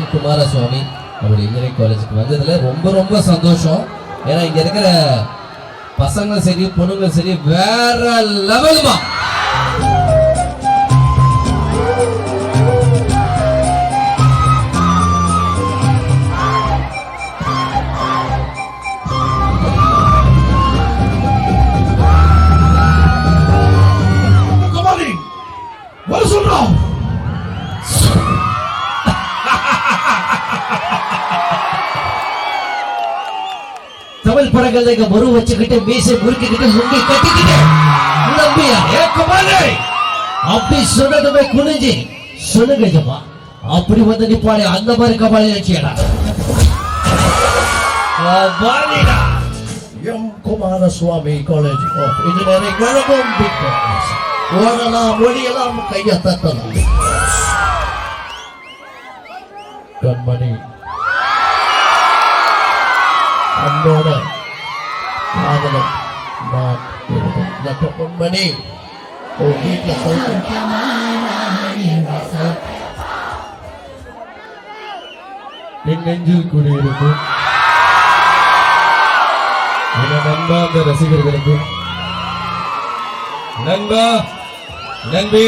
M Kumaraswamy நம்மளுடைய engineering காலேஜுக்கு வந்ததுல ரொம்ப ரொம்ப சந்தோஷம். ஏன்னா இங்க இருக்கிற பசங்களும் சரி பொண்ணுங்களும் சரி வேற லெவலுமா. தமிழ் படங்கள் மறு வச்சுக்கிட்டு மீசை முறுக்கிக்கிட்டு முங்கி கட்டிக்கிட்டு நம்பியா அப்படி சொன்னதுமே குனிஞ்சி சொல்லுங்கம்மா அப்படி வந்து நிப்பாளே அந்த மாதிரி கபாலி வச்சியடா. M Kumaraswamy college of engineering ஓடலாம் ஒளியலாம் கையை தட்டலாம். கண்மணி அன்போட காதலம் நான் இருந்தேன். பொன்மணி வீட்டில் என் நெஞ்சில் குடியிருக்கும் நண்பா அந்த ரசிகர்களுக்கு நண்பா நம்பி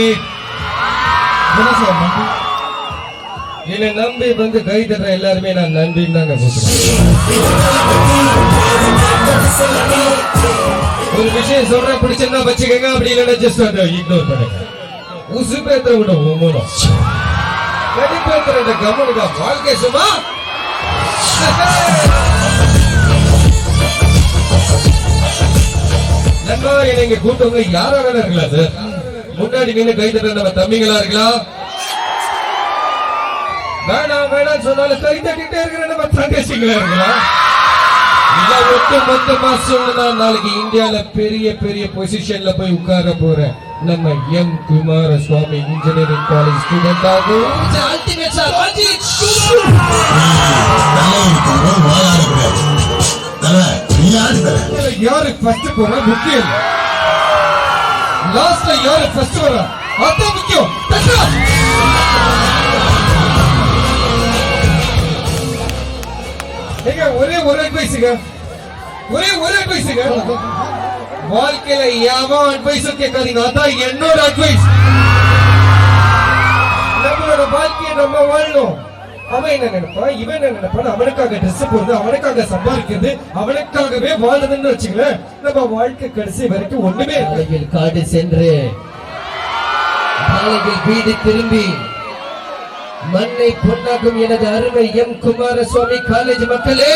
என்னை நம்பி வந்து கை தட்டுற எல்லாருமே நான் நன்றின்னு தாங்க கூப்பிடுறேன். ஒரு விஷயம் சொல்றேன் பிடிச்சிருந்தா வச்சுக்கங்க, அப்படி இல்லைன்னா ஜஸ்ட் அதை இக்னோர் பண்ணுங்க. உசு பேத்துற விட மூலம் கடிப்பேத்துற இந்த கம்மனுக்கா வாழ்க்கை சும்மா. நண்பா என்னை இங்க கூட்டவங்க யாரா வேணா இருக்கலாம் சார். முன்னாடி நின்று கை தட்டுற நம்ம தம்பிங்களா இருக்கலாம். வேணாம் வேணாம் சொன்னாலும் கை தட்டிட்டே இருக்கிற நம்ம தங்கச்சிங்களா இருக்கலாம். இல்ல ஒட்டு மொத்தமா சொன்னா நாளைக்கு இந்தியால பெரிய பெரிய பொசிஷன்ல போய் உட்கார போற நம்ம M Kumaraswamy engineering college student ஆகும். யாரு ஃபர்ஸ்ட் போறா முக்கியம், லாஸ்ட்ல யாரு ஃபர்ஸ்ட் வரா அதான் முக்கியம். ஒரே ஒரு அட்வைஸுங்க, ஒரே அட்வைஸுங்க, வாழ்க்கையில யாவும் அட்வைஸ் கேட்காதீங்க. அதான் என்னோட அட்வைஸ். நம்மளோட வாழ்க்கையை நம்ம வாழணும். அவன் என்ன நினைப்பான், இவன் என்ன நினைப்பான், அவனுக்காக ட்ரெஸ் போடுறது, அவனுக்காக சம்பாதிக்கிறது, அவனுக்காகவே வாழுதுன்னு வச்சுக்கல, நம்ம வாழ்க்கை கடைசி வரைக்கும் ஒண்ணுமே. காலையில் காடு சென்று காலையில் வீடு திரும்பி மண்ணை பொன்னாக்கும் எனது அருமை எம் குமாரசுவாமி காலேஜ் மக்களே,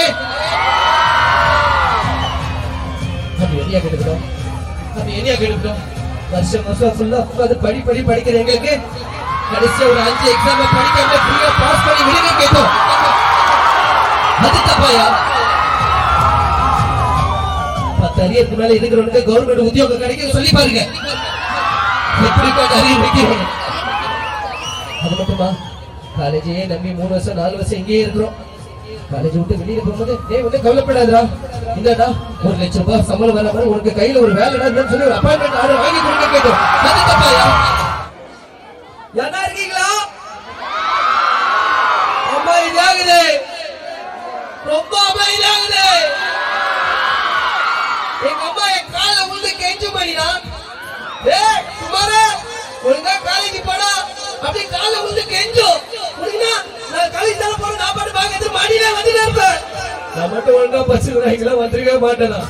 வருஷம் வருஷம் ஃபுல்லா உட்காந்து படிக்கிற எங்களுக்கு கடைசி ஒரு 5 எக்ஸாம் படிக்காம ஃப்ரீயா பாஸ் பண்ணி விடுங்க கேட்டோம். அது தப்பாயா? 10 அரியருக்கு மேல இருக்கிறவனுக்கு கவர்மெண்ட் உத்தியோகம் கிடைக்க சொல்லி பாருங்க. அது மட்டுமா காலேஜையே நம்பி 3 வருஷம் 4 வருஷம் இங்கே இருக்கிறோம். காலேஜ் விட்டு வெளியில போகும்போது ஒண்ணு கவலைப்படாதா, இல்லடா 1 லட்சம் ரூபாய் சம்பளம் வர மாதிரி உனக்கு கையில ஒரு வேலைடா சொல்லி ஒரு அப்பாயின்மெண்ட் ஆர்டர் வாங்கி கொடுக்க கேட்டோம். அது தப்பாயா? யாரா இருக்கீங்களா? அம்மா இதாகுது, ரொம்ப அம்மா இதாகுது. எங்க அம்மா என் காலை வந்து கெஞ்சு பண்ணினா, ஏய் குமாரே ஒழுங்கா காலேஜ் போடா அப்படி காலை வந்து கெஞ்சோம். நான் காலேஜ் தர போறேன், நான் பாட்டு பாக்க மாடியில வந்துட்டே இருப்பேன். நான் மட்டும் ஒழுங்கா பஸ் விடுறாங்களா வந்துருக்கவே மாட்டேனா.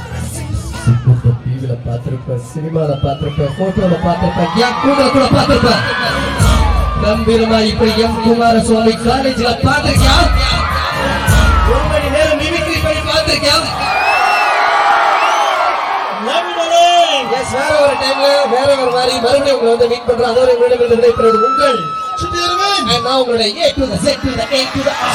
டிவில பாத்திருப்பேன், சினிமால பாத்திருப்பேன், போட்டோல பாத்திருப்பேன், என் கூட பாத்திருப்பேன். கம்பீரமா இப்படி எம் குமாரசுவாமி காலேஜ்ல பாத்திருக்கியா? 1 மணி நேரம் மிமிக்ரி பண்ணி பாத்திருக்கியா? வேற ஒரு டைம்ல வேற ஒரு மாதிரி மறுபடியும் உங்களை வந்து மீட் பண்றோம். அதோட உங்களிடம் விடைபெறுவது உங்கள் நான் உங்களுடைய A to the Z to the A to the R.